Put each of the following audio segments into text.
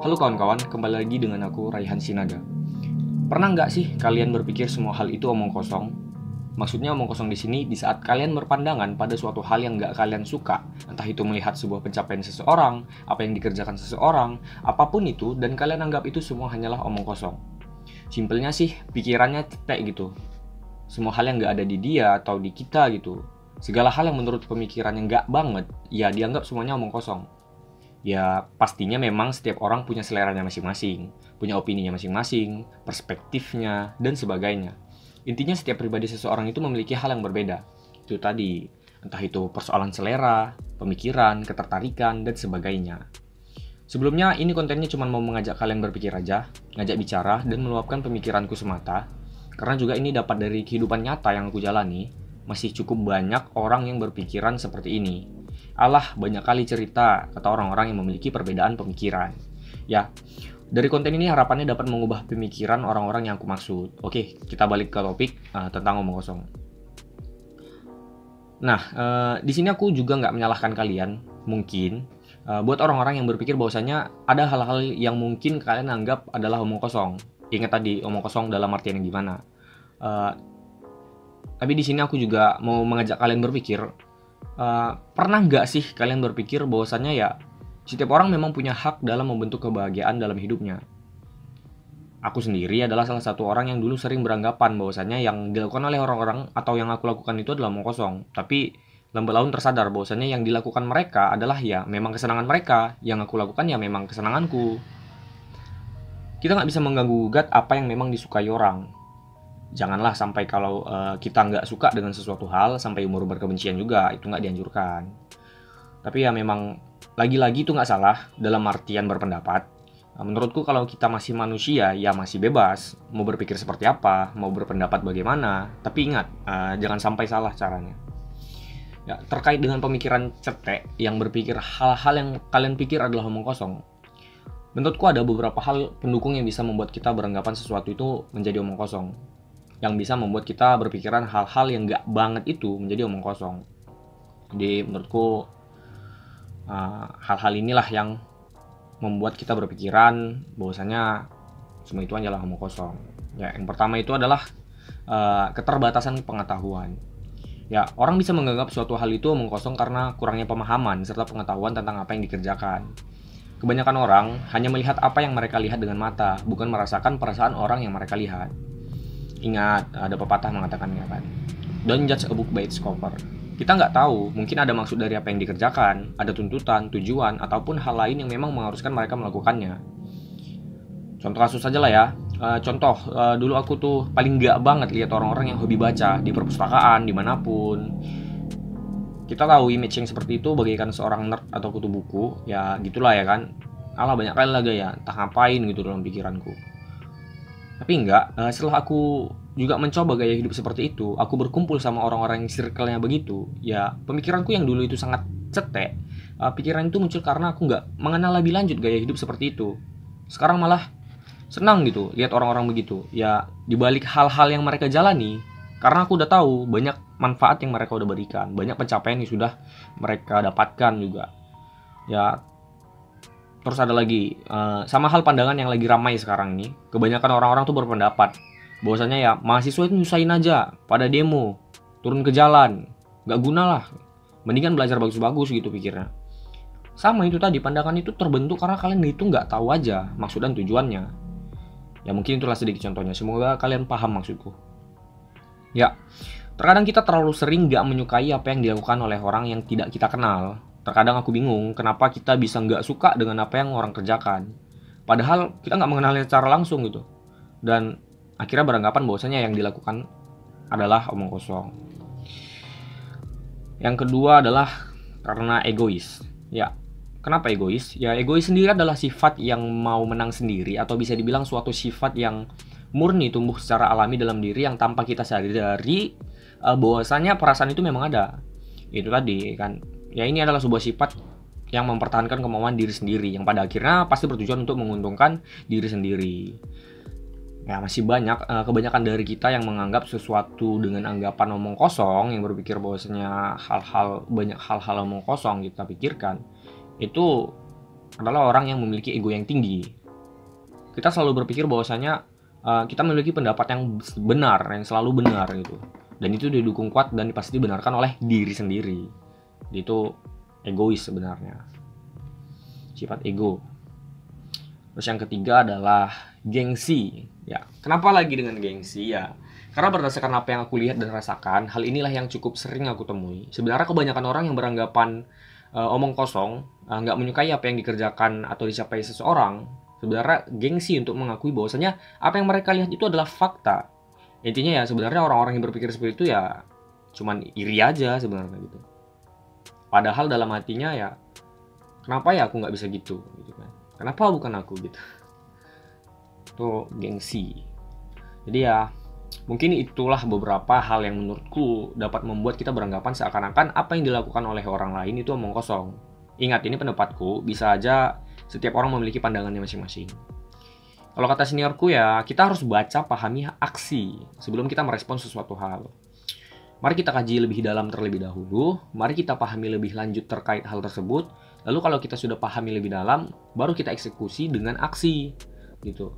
Halo kawan-kawan, kembali lagi dengan aku Raihan Sinaga. Pernah nggak sih kalian berpikir semua hal itu omong kosong? Maksudnya omong kosong di sini di saat kalian berpandangan pada suatu hal yang nggak kalian suka, entah itu melihat sebuah pencapaian seseorang, apa yang dikerjakan seseorang, apapun itu, dan kalian anggap itu semua hanyalah omong kosong. Simpelnya sih, pikirannya cetek gitu. Semua hal yang nggak ada di dia atau di kita gitu. Segala hal yang menurut pemikirannya nggak banget, ya dianggap semuanya omong kosong. Ya, pastinya memang setiap orang punya seleranya masing-masing, punya opininya masing-masing, perspektifnya, dan sebagainya. Intinya setiap pribadi seseorang itu memiliki hal yang berbeda. Itu tadi, entah itu persoalan selera, pemikiran, ketertarikan, dan sebagainya. Sebelumnya, ini kontennya cuma mau mengajak kalian berpikir aja, ngajak bicara, dan meluapkan pemikiranku semata. Karena juga ini dapat dari kehidupan nyata yang aku jalani, masih cukup banyak orang yang berpikiran seperti ini. Alah, banyak kali cerita kata orang-orang yang memiliki perbedaan pemikiran. Ya, dari konten ini harapannya dapat mengubah pemikiran orang-orang yang aku maksud. Oke, kita balik ke topik tentang omong kosong. Nah, di sini aku juga nggak menyalahkan kalian, mungkin buat orang-orang yang berpikir bahwasanya ada hal-hal yang mungkin kalian anggap adalah omong kosong. Ingat tadi omong kosong dalam artian yang gimana? Eh, tapi di sini aku juga mau mengajak kalian berpikir. Pernah nggak sih kalian berpikir bahwasannya ya setiap orang memang punya hak dalam membentuk kebahagiaan dalam hidupnya. Aku sendiri adalah salah satu orang yang dulu sering beranggapan bahwasannya yang dilakukan oleh orang-orang atau yang aku lakukan itu adalah omong kosong. Tapi lambat laun tersadar bahwasannya yang dilakukan mereka adalah ya memang kesenangan mereka, yang aku lakukan ya memang kesenanganku. Kita nggak bisa mengganggu-gugat apa yang memang disukai orang. Janganlah sampai kalau kita nggak suka dengan sesuatu hal sampai umur berkebencian juga, itu nggak dianjurkan. Tapi ya memang lagi-lagi itu nggak salah dalam artian berpendapat. Menurutku kalau kita masih manusia ya masih bebas mau berpikir seperti apa, mau berpendapat bagaimana. Tapi ingat, jangan sampai salah caranya. Ya, terkait dengan pemikiran cetek yang berpikir hal-hal yang kalian pikir adalah omong kosong. Menurutku ada beberapa hal pendukung yang bisa membuat kita beranggapan sesuatu itu menjadi omong kosong, yang bisa membuat kita berpikiran hal-hal yang gak banget itu menjadi omong kosong. Jadi menurutku hal-hal inilah yang membuat kita berpikiran bahwasanya semua itu hanyalah omong kosong. Ya, yang pertama itu adalah keterbatasan pengetahuan. Ya, orang bisa menganggap suatu hal itu omong kosong karena kurangnya pemahaman serta pengetahuan tentang apa yang dikerjakan. Kebanyakan orang hanya melihat apa yang mereka lihat dengan mata, bukan merasakan perasaan orang yang mereka lihat. Ingat, ada pepatah mengatakan ya kan, don't judge a book by its cover. Kita nggak tahu, mungkin ada maksud dari apa yang dikerjakan, ada tuntutan, tujuan, ataupun hal lain yang memang mengharuskan mereka melakukannya. Contoh kasus saja lah ya. Dulu aku tuh paling nggak banget lihat orang-orang yang hobi baca di perpustakaan, dimanapun. Kita tahu image yang seperti itu bagaikan seorang nerd atau kutu buku, ya gitulah ya kan. Alah banyak kali lah gaya, entah ngapain gitu dalam pikiranku. Tapi enggak, setelah aku juga mencoba gaya hidup seperti itu, aku berkumpul sama orang-orang yang circle-nya begitu, ya pemikiranku yang dulu itu sangat cetek, pikiran itu muncul karena aku nggak mengenal lebih lanjut gaya hidup seperti itu. Sekarang malah senang gitu lihat orang-orang begitu, ya dibalik hal-hal yang mereka jalani, karena aku udah tahu banyak manfaat yang mereka udah berikan, banyak pencapaian yang sudah mereka dapatkan juga. Ya, terus ada lagi, sama hal pandangan yang lagi ramai sekarang ini. Kebanyakan orang-orang tuh berpendapat bahwasanya ya mahasiswa itu nyusahin aja pada demo, turun ke jalan, gak guna lah. Mendingan belajar bagus-bagus gitu pikirnya. Sama itu tadi, pandangan itu terbentuk karena kalian itu nggak tahu aja maksud dan tujuannya. Ya mungkin itulah sedikit contohnya, semoga kalian paham maksudku. Ya, terkadang kita terlalu sering gak menyukai apa yang dilakukan oleh orang yang tidak kita kenal. Terkadang aku bingung kenapa kita bisa nggak suka dengan apa yang orang kerjakan. Padahal kita nggak mengenalnya secara langsung gitu. Dan akhirnya beranggapan bahwasanya yang dilakukan adalah omong kosong. Yang kedua adalah karena egois. Ya, kenapa egois? Ya egois sendiri adalah sifat yang mau menang sendiri, atau bisa dibilang suatu sifat yang murni tumbuh secara alami dalam diri yang tanpa kita sadari bahwasanya perasaan itu memang ada. Itu tadi kan. Ya ini adalah sebuah sifat yang mempertahankan kemauan diri sendiri, yang pada akhirnya pasti bertujuan untuk menguntungkan diri sendiri. Ya masih banyak, kebanyakan dari kita yang menganggap sesuatu dengan anggapan omong kosong, yang berpikir bahwasanya banyak hal-hal omong kosong kita pikirkan, itu adalah orang yang memiliki ego yang tinggi. kita selalu berpikir bahwasanya kita memiliki pendapat yang benar, yang selalu benar gitu. Dan itu didukung kuat dan pasti dibenarkan oleh diri sendiri. Itu egois sebenarnya. Sifat ego. Terus yang ketiga adalah gengsi. Ya, kenapa lagi dengan gengsi ya? Karena berdasarkan apa yang aku lihat dan rasakan, hal inilah yang cukup sering aku temui. Sebenarnya kebanyakan orang yang beranggapan omong kosong, nggak menyukai apa yang dikerjakan atau dicapai seseorang, sebenarnya gengsi untuk mengakui bahwasanya apa yang mereka lihat itu adalah fakta. Intinya ya sebenarnya orang-orang yang berpikir seperti itu ya cuman iri aja sebenarnya gitu. Padahal dalam hatinya ya, kenapa ya aku nggak bisa gitu kan? Kenapa bukan aku gitu? Itu gengsi. Jadi ya mungkin itulah beberapa hal yang menurutku dapat membuat kita beranggapan seakan-akan apa yang dilakukan oleh orang lain itu omong kosong. Ingat, ini pendapatku, bisa aja setiap orang memiliki pandangannya masing-masing. Kalau kata seniorku ya, kita harus baca, pahami aksi sebelum kita merespon sesuatu hal. Mari kita kaji lebih dalam terlebih dahulu, mari kita pahami lebih lanjut terkait hal tersebut, lalu kalau kita sudah pahami lebih dalam, baru kita eksekusi dengan aksi, gitu.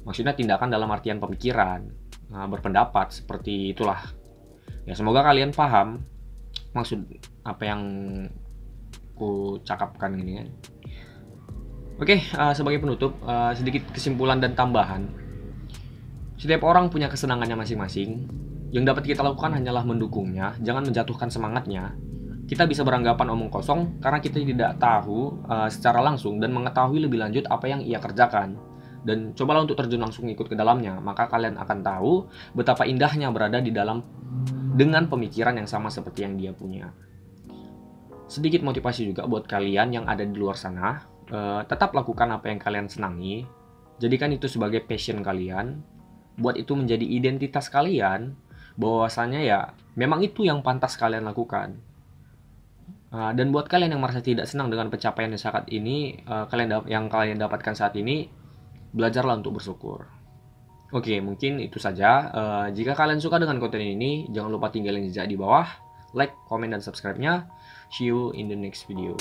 Maksudnya tindakan dalam artian pemikiran, berpendapat, seperti itulah. Ya semoga kalian paham maksud apa yang ku cakapkan ini kan. Oke, sebagai penutup, sedikit kesimpulan dan tambahan. Setiap orang punya kesenangannya masing-masing. Yang dapat kita lakukan hanyalah mendukungnya, jangan menjatuhkan semangatnya. Kita bisa beranggapan omong kosong karena kita tidak tahu secara langsung dan mengetahui lebih lanjut apa yang ia kerjakan. Dan cobalah untuk terjun langsung ikut ke dalamnya, maka kalian akan tahu betapa indahnya berada di dalam dengan pemikiran yang sama seperti yang dia punya. Sedikit motivasi juga buat kalian yang ada di luar sana. Tetap lakukan apa yang kalian senangi, jadikan itu sebagai passion kalian, buat itu menjadi identitas kalian, bahwasanya ya memang itu yang pantas kalian lakukan. Dan buat kalian yang merasa tidak senang dengan pencapaian yang saat ini, yang kalian dapatkan saat ini, belajarlah untuk bersyukur. Oke, mungkin itu saja. Jika kalian suka dengan konten ini, jangan lupa tinggalin jejak di bawah, like, komen, dan subscribe-nya. See you in the next video.